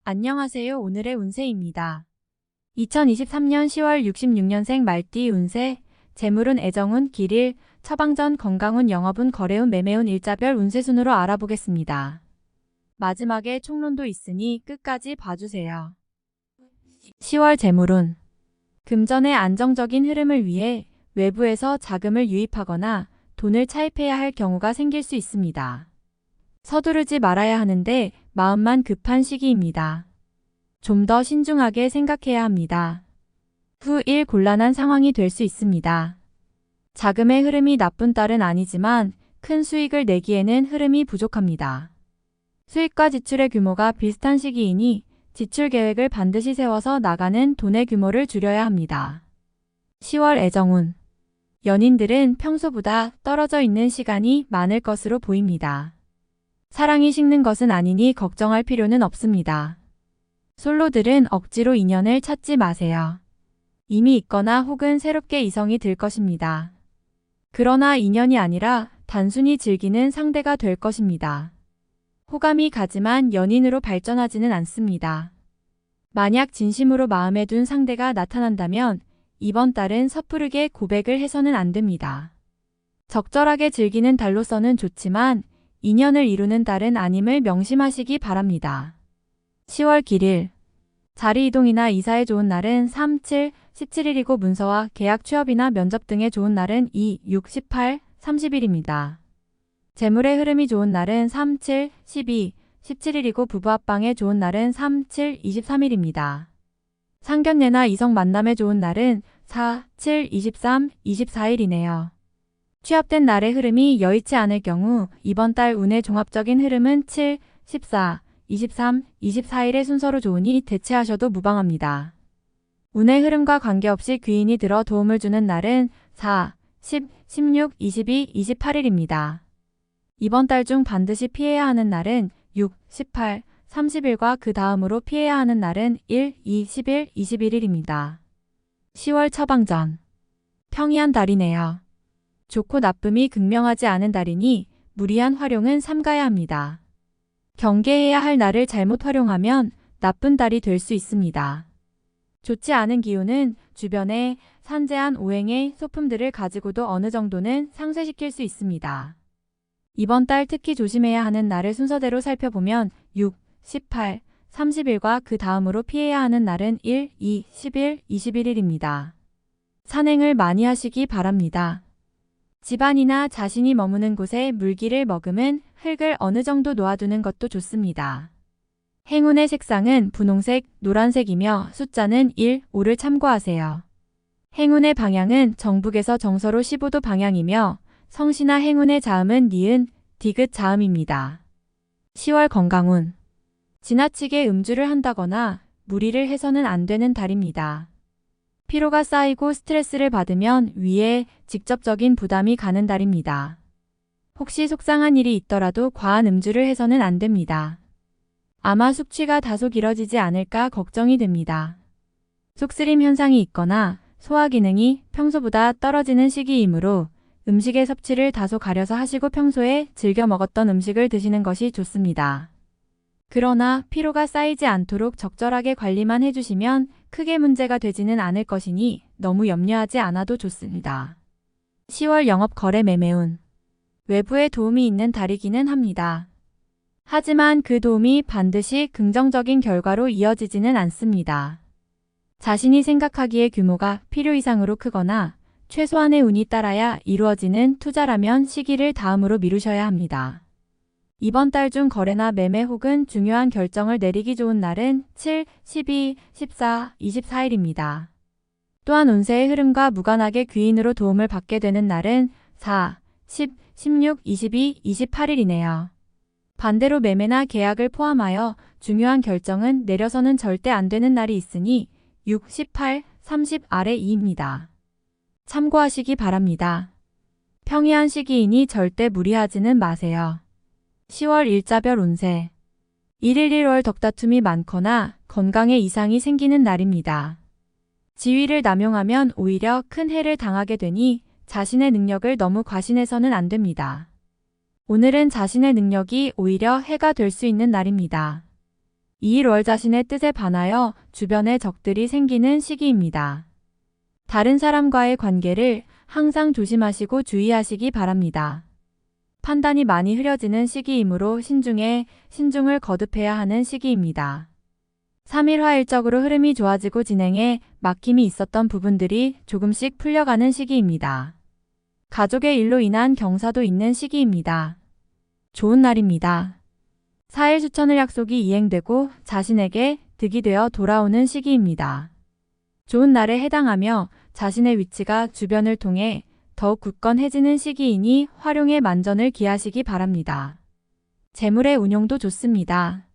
안녕하세요. 오늘의 운세입니다. 2023년 10월 66년생 말띠 운세, 재물운 애정운 길일, 처방전 건강운 영업운 거래운 매매운 일자별 운세 순으로 알아보겠습니다. 마지막에 총론도 있으니 끝까지 봐주세요. 10월 재물운. 금전의 안정적인 흐름을 위해 외부에서 자금을 유입하거나 돈을 차입해야 할 경우가 생길 수 있습니다. 서두르지 말아야 하는데 마음만 급한 시기입니다. 좀 더 신중하게 생각해야 합니다. 후 일 곤란한 상황이 될 수 있습니다. 자금의 흐름이 나쁜 딸은 아니지만 큰 수익을 내기에는 흐름이 부족합니다. 수익과 지출의 규모가 비슷한 시기이니 지출 계획을 반드시 세워서 나가는 돈의 규모를 줄여야 합니다. 10월 애정운. 연인들은 평소보다 떨어져 있는 시간이 많을 것으로 보입니다. 사랑이 식는 것은 아니니 걱정할 필요는 없습니다. 솔로들은 억지로 인연을 찾지 마세요. 이미 있거나 혹은 새롭게 이성이 들 것입니다. 그러나 인연이 아니라 단순히 즐기는 상대가 될 것입니다. 호감이 가지만 연인으로 발전하지는 않습니다. 만약 진심으로 마음에 둔 상대가 나타난다면 이번 달은 섣부르게 고백을 해서는 안 됩니다. 적절하게 즐기는 달로서는 좋지만 인연을 이루는 달은 아님을 명심하시기 바랍니다. 10월 길일. 자리 이동이나 이사에 좋은 날은 3, 7, 17일이고 문서와 계약 취업이나 면접 등에 좋은 날은 2, 6, 18, 30일입니다. 재물의 흐름이 좋은 날은 3, 7, 12, 17일이고 부부 합방에 좋은 날은 3, 7, 23일입니다. 상견례나 이성 만남에 좋은 날은 4, 7, 23, 24일이네요. 취업된 날의 흐름이 여의치 않을 경우 이번 달 운의 종합적인 흐름은 7, 14, 23, 24일의 순서로 좋으니 대체하셔도 무방합니다. 운의 흐름과 관계없이 귀인이 들어 도움을 주는 날은 4, 10, 16, 22, 28일입니다. 이번 달 중 반드시 피해야 하는 날은 6, 18, 30일과 그 다음으로 피해야 하는 날은 1, 2, 11, 21일입니다. 10월 처방전. 평이한 달이네요. 좋고 나쁨이 극명하지 않은 달이니 무리한 활용은 삼가야 합니다. 경계해야 할 날을 잘못 활용하면 나쁜 달이 될 수 있습니다. 좋지 않은 기운은 주변에 산재한 오행의 소품들을 가지고도 어느 정도는 상쇄시킬 수 있습니다. 이번 달 특히 조심해야 하는 날을 순서대로 살펴보면 6, 18, 30일과 그 다음으로 피해야 하는 날은 1, 2, 11, 21일입니다. 산행을 많이 하시기 바랍니다. 집안이나 자신이 머무는 곳에 물기를 머금은 흙을 어느 정도 놓아두는 것도 좋습니다. 행운의 색상은 분홍색, 노란색이며 숫자는 1, 5를 참고하세요. 행운의 방향은 정북에서 정서로 15도 방향이며 성씨나 행운의 자음은 니은, 디귿 자음입니다. 10월 건강운. 지나치게 음주를 한다거나 무리를 해서는 안 되는 달입니다. 피로가 쌓이고 스트레스를 받으면 위에 직접적인 부담이 가는 달입니다. 혹시 속상한 일이 있더라도 과한 음주를 해서는 안 됩니다. 아마 숙취가 다소 길어지지 않을까 걱정이 됩니다. 속쓰림 현상이 있거나 소화 기능이 평소보다 떨어지는 시기이므로 음식의 섭취를 다소 가려서 하시고 평소에 즐겨 먹었던 음식을 드시는 것이 좋습니다. 그러나 피로가 쌓이지 않도록 적절하게 관리만 해주시면 크게 문제가 되지는 않을 것이니 너무 염려하지 않아도 좋습니다. 10월 영업 거래 매매운. 외부의 도움이 있는 달이기는 합니다. 하지만 그 도움이 반드시 긍정적인 결과로 이어지지는 않습니다. 자신이 생각하기에 규모가 필요 이상으로 크거나 최소한의 운이 따라야 이루어지는 투자라면 시기를 다음으로 미루셔야 합니다. 이번 달 중 거래나 매매 혹은 중요한 결정을 내리기 좋은 날은 7, 12, 14, 24일입니다. 또한 운세의 흐름과 무관하게 귀인으로 도움을 받게 되는 날은 4, 10, 16, 22, 28일이네요. 반대로 매매나 계약을 포함하여 중요한 결정은 내려서는 절대 안 되는 날이 있으니 6, 18, 30 아래 2입니다. 참고하시기 바랍니다. 평이한 시기이니 절대 무리하지는 마세요. 10월 일자별 운세. 1일 1월 덕다툼이 많거나 건강에 이상이 생기는 날입니다. 지위를 남용하면 오히려 큰 해를 당하게 되니 자신의 능력을 너무 과신해서는 안 됩니다. 오늘은 자신의 능력이 오히려 해가 될 수 있는 날입니다. 2일 자신의 뜻에 반하여 주변에 적들이 생기는 시기입니다. 다른 사람과의 관계를 항상 조심하시고 주의하시기 바랍니다. 판단이 많이 흐려지는 시기이므로 신중을 거듭해야 하는 시기입니다. 3일 화일적으로 흐름이 좋아지고 진행에 막힘이 있었던 부분들이 조금씩 풀려가는 시기입니다. 가족의 일로 인한 경사도 있는 시기입니다. 좋은 날입니다. 4일 수천을 약속이 이행되고 자신에게 득이 되어 돌아오는 시기입니다. 좋은 날에 해당하며 자신의 위치가 주변을 통해 더욱 굳건해지는 시기이니 활용에 만전을 기하시기 바랍니다. 재물의 운용도 좋습니다.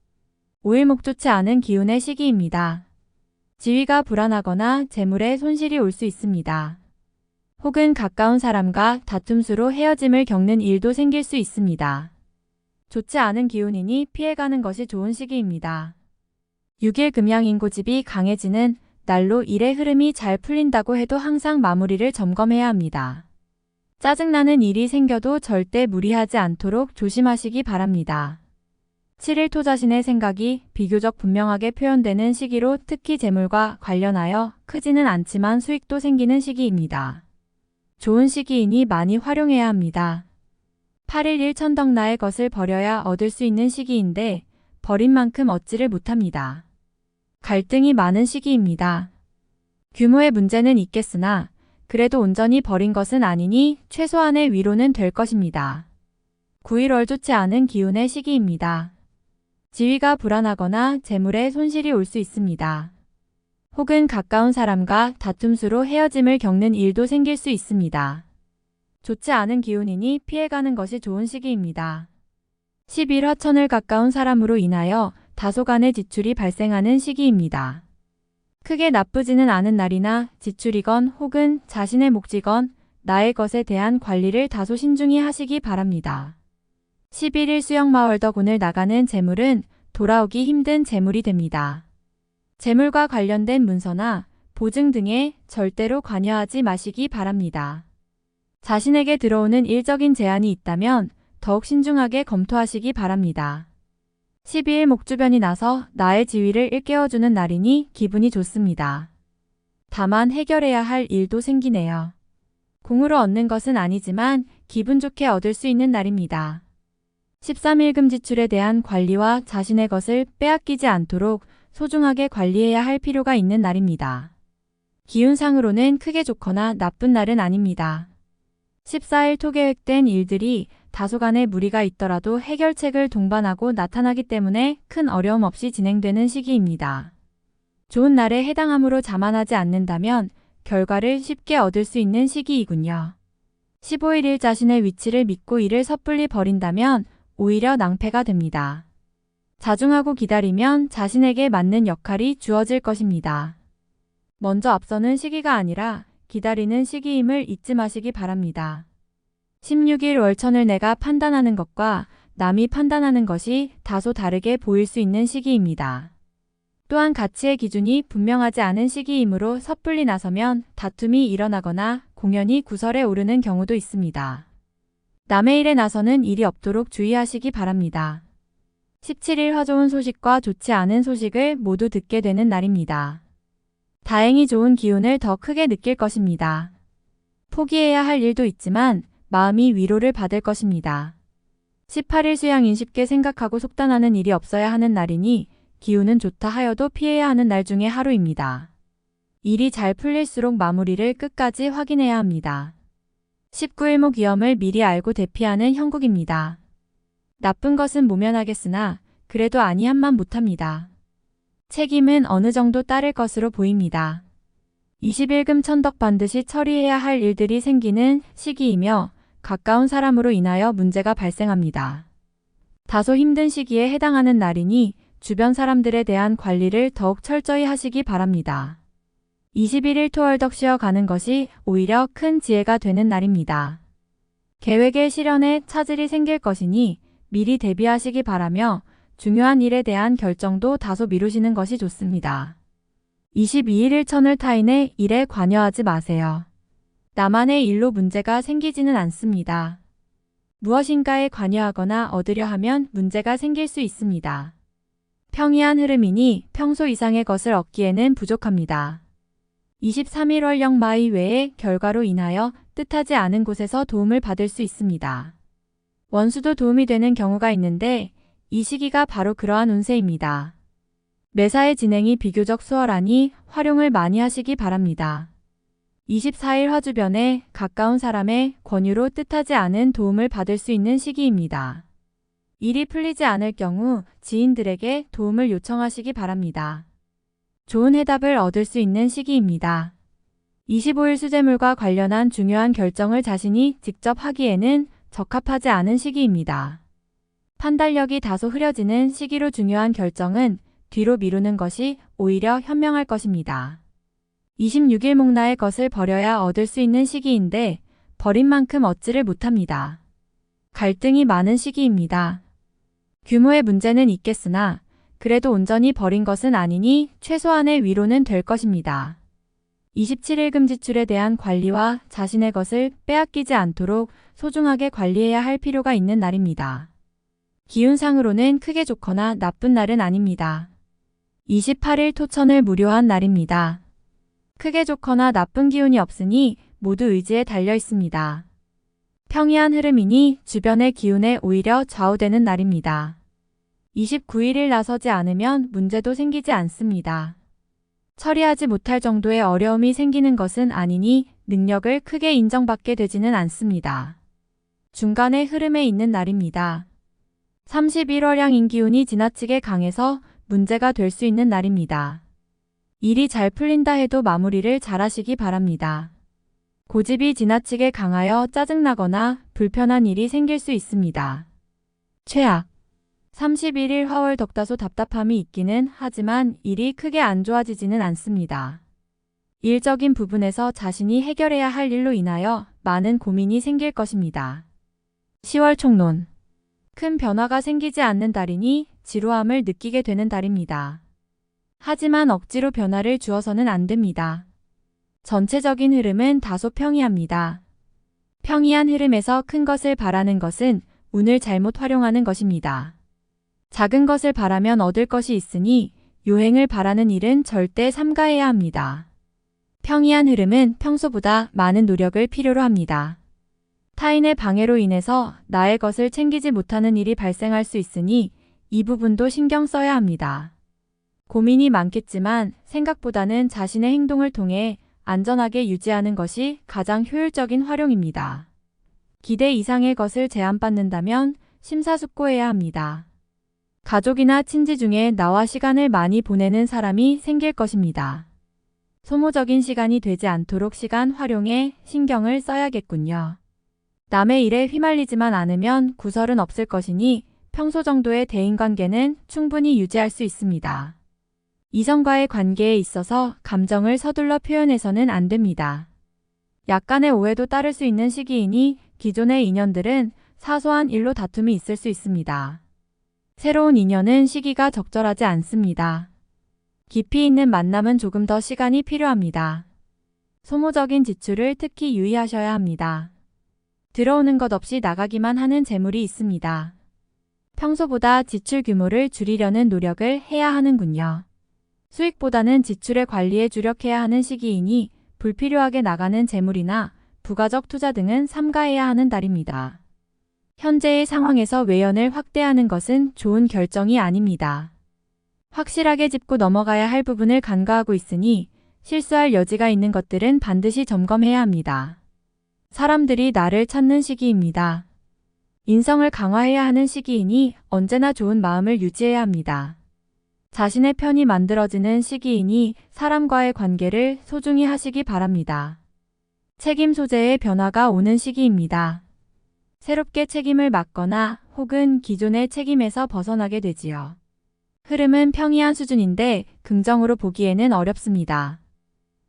5일 목좋지 않은 기운의 시기입니다. 지위가 불안하거나 재물에 손실이 올 수 있습니다. 혹은 가까운 사람과 다툼수로 헤어짐을 겪는 일도 생길 수 있습니다. 좋지 않은 기운이니 피해가는 것이 좋은 시기입니다. 6일 금양인고집이 강해지는 날로 일의 흐름이 잘 풀린다고 해도 항상 마무리를 점검해야 합니다. 짜증나는 일이 생겨도 절대 무리하지 않도록 조심하시기 바랍니다. 7일 토 자신의 생각이 비교적 분명하게 표현되는 시기로 특히 재물과 관련하여 크지는 않지만 수익도 생기는 시기입니다. 좋은 시기이니 많이 활용해야 합니다. 8일 일천덕나의 것을 버려야 얻을 수 있는 시기인데 버린 만큼 얻지를 못합니다. 갈등이 많은 시기입니다. 규모의 문제는 있겠으나 그래도 온전히 버린 것은 아니니 최소한의 위로는 될 것입니다. 9일 좋지 않은 기운의 시기입니다. 지위가 불안하거나 재물에 손실이 올 수 있습니다. 혹은 가까운 사람과 다툼수로 헤어짐을 겪는 일도 생길 수 있습니다. 좋지 않은 기운이니 피해가는 것이 좋은 시기입니다. 11 화천을 가까운 사람으로 인하여 다소간의 지출이 발생하는 시기입니다. 크게 나쁘지는 않은 날이나 지출이건 혹은 자신의 몫이건 나의 것에 대한 관리를 다소 신중히 하시기 바랍니다. 11일 수영마월덕운을 나가는 재물은 돌아오기 힘든 재물이 됩니다. 재물과 관련된 문서나 보증 등에 절대로 관여하지 마시기 바랍니다. 자신에게 들어오는 일적인 제안이 있다면 더욱 신중하게 검토하시기 바랍니다. 12일 목주변이 나서 나의 지위를 일깨워주는 날이니 기분이 좋습니다. 다만 해결해야 할 일도 생기네요. 공으로 얻는 것은 아니지만 기분 좋게 얻을 수 있는 날입니다. 13일 금지출에 대한 관리와 자신의 것을 빼앗기지 않도록 소중하게 관리해야 할 필요가 있는 날입니다. 기운상으로는 크게 좋거나 나쁜 날은 아닙니다. 14일 토 계획된 일들이 다소간의 무리가 있더라도 해결책을 동반하고 나타나기 때문에 큰 어려움 없이 진행되는 시기입니다. 좋은 날에 해당함으로 자만하지 않는다면 결과를 쉽게 얻을 수 있는 시기이군요. 15일 자신의 위치를 믿고 일을 섣불리 버린다면 오히려 낭패가 됩니다. 자중하고 기다리면 자신에게 맞는 역할이 주어질 것입니다. 먼저 앞서는 시기가 아니라 기다리는 시기임을 잊지 마시기 바랍니다. 16일 월천을 내가 판단하는 것과 남이 판단하는 것이 다소 다르게 보일 수 있는 시기입니다. 또한 가치의 기준이 분명하지 않은 시기이므로 섣불리 나서면 다툼이 일어나거나 공연이 구설에 오르는 경우도 있습니다. 남의 일에 나서는 일이 없도록 주의하시기 바랍니다. 17일 화좋은 소식과 좋지 않은 소식을 모두 듣게 되는 날입니다. 다행히 좋은 기운을 더 크게 느낄 것입니다. 포기해야 할 일도 있지만 마음이 위로를 받을 것입니다. 18일 수양인 쉽게 생각하고 속단하는 일이 없어야 하는 날이니 기운은 좋다 하여도 피해야 하는 날 중에 하루입니다. 일이 잘 풀릴수록 마무리를 끝까지 확인해야 합니다. 19일 목 위험을 미리 알고 대피하는 형국입니다. 나쁜 것은 모면하겠으나 그래도 아니함만 못합니다. 책임은 어느 정도 따를 것으로 보입니다. 20일 천덕 반드시 처리해야 할 일들이 생기는 시기이며 가까운 사람으로 인하여 문제가 발생합니다. 다소 힘든 시기에 해당하는 날이니 주변 사람들에 대한 관리를 더욱 철저히 하시기 바랍니다. 21일 토월덕 쉬어가는 것이 오히려 큰 지혜가 되는 날입니다. 계획의 실현에 차질이 생길 것이니 미리 대비하시기 바라며 중요한 일에 대한 결정도 다소 미루시는 것이 좋습니다. 22일 천을 타인의 일에 관여하지 마세요. 나만의 일로 문제가 생기지는 않습니다. 무엇인가에 관여하거나 얻으려 하면 문제가 생길 수 있습니다. 평이한 흐름이니 평소 이상의 것을 얻기에는 부족합니다. 23일월령 마이 외의 결과로 인하여 뜻하지 않은 곳에서 도움을 받을 수 있습니다. 원수도 도움이 되는 경우가 있는데 이 시기가 바로 그러한 운세입니다. 매사의 진행이 비교적 수월하니 활용을 많이 하시기 바랍니다. 24일 화주변에 가까운 사람의 권유로 뜻하지 않은 도움을 받을 수 있는 시기입니다. 일이 풀리지 않을 경우 지인들에게 도움을 요청하시기 바랍니다. 좋은 해답을 얻을 수 있는 시기입니다. 25일 수재물과 관련한 중요한 결정을 자신이 직접 하기에는 적합하지 않은 시기입니다. 판단력이 다소 흐려지는 시기로 중요한 결정은 뒤로 미루는 것이 오히려 현명할 것입니다. 26일 목나의 것을 버려야 얻을 수 있는 시기인데 버린 만큼 얻지를 못합니다. 갈등이 많은 시기입니다. 규모의 문제는 있겠으나 그래도 온전히 버린 것은 아니니 최소한의 위로는 될 것입니다. 27일 금지출에 대한 관리와 자신의 것을 빼앗기지 않도록 소중하게 관리해야 할 필요가 있는 날입니다. 기운상으로는 크게 좋거나 나쁜 날은 아닙니다. 28일 토천을 무료한 날입니다. 크게 좋거나 나쁜 기운이 없으니 모두 의지에 달려 있습니다. 평이한 흐름이니 주변의 기운에 오히려 좌우되는 날입니다. 29일을 나서지 않으면 문제도 생기지 않습니다. 처리하지 못할 정도의 어려움이 생기는 것은 아니니 능력을 크게 인정받게 되지는 않습니다. 중간의 흐름에 있는 날입니다. 31월량인 기운이 지나치게 강해서 문제가 될 수 있는 날입니다. 일이 잘 풀린다 해도 마무리를 잘 하시기 바랍니다. 고집이 지나치게 강하여 짜증나거나 불편한 일이 생길 수 있습니다. 최악 31일 화월 덕다소 답답함이 있기는 하지만 일이 크게 안 좋아지지는 않습니다. 일적인 부분에서 자신이 해결해야 할 일로 인하여 많은 고민이 생길 것입니다. 10월 총론 큰 변화가 생기지 않는 달이니 지루함을 느끼게 되는 달입니다. 하지만 억지로 변화를 주어서는 안 됩니다. 전체적인 흐름은 다소 평이합니다. 평이한 흐름에서 큰 것을 바라는 것은 운을 잘못 활용하는 것입니다. 작은 것을 바라면 얻을 것이 있으니 요행을 바라는 일은 절대 삼가해야 합니다. 평이한 흐름은 평소보다 많은 노력을 필요로 합니다. 타인의 방해로 인해서 나의 것을 챙기지 못하는 일이 발생할 수 있으니 이 부분도 신경 써야 합니다. 고민이 많겠지만 생각보다는 자신의 행동을 통해 안전하게 유지하는 것이 가장 효율적인 활용입니다. 기대 이상의 것을 제안받는다면 심사숙고해야 합니다. 가족이나 친지 중에 나와 시간을 많이 보내는 사람이 생길 것입니다. 소모적인 시간이 되지 않도록 시간 활용에 신경을 써야겠군요. 남의 일에 휘말리지만 않으면 구설은 없을 것이니 평소 정도의 대인관계는 충분히 유지할 수 있습니다. 이성과의 관계에 있어서 감정을 서둘러 표현해서는 안 됩니다. 약간의 오해도 따를 수 있는 시기이니 기존의 인연들은 사소한 일로 다툼이 있을 수 있습니다. 새로운 인연은 시기가 적절하지 않습니다. 깊이 있는 만남은 조금 더 시간이 필요합니다. 소모적인 지출을 특히 유의하셔야 합니다. 들어오는 것 없이 나가기만 하는 재물이 있습니다. 평소보다 지출 규모를 줄이려는 노력을 해야 하는군요. 수익보다는 지출의 관리에 주력해야 하는 시기이니 불필요하게 나가는 재물이나 부가적 투자 등은 삼가해야 하는 달입니다. 현재의 상황에서 외연을 확대하는 것은 좋은 결정이 아닙니다. 확실하게 짚고 넘어가야 할 부분을 간과하고 있으니 실수할 여지가 있는 것들은 반드시 점검해야 합니다. 사람들이 나를 찾는 시기입니다. 인성을 강화해야 하는 시기이니 언제나 좋은 마음을 유지해야 합니다. 자신의 편이 만들어지는 시기이니 사람과의 관계를 소중히 하시기 바랍니다. 책임 소재의 변화가 오는 시기입니다. 새롭게 책임을 맡거나 혹은 기존의 책임에서 벗어나게 되지요. 흐름은 평이한 수준인데 긍정으로 보기에는 어렵습니다.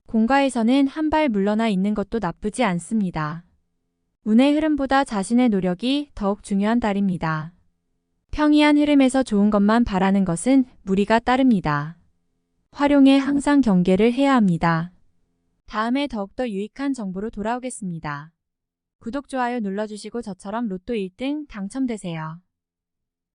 공과에서는 한 발 물러나 있는 것도 나쁘지 않습니다. 운의 흐름보다 자신의 노력이 더욱 중요한 달입니다. 평이한 흐름에서 좋은 것만 바라는 것은 무리가 따릅니다. 활용에 항상 경계를 해야 합니다. 다음에 더욱더 유익한 정보로 돌아오겠습니다. 구독, 좋아요 눌러주시고 저처럼 로또 1등 당첨되세요.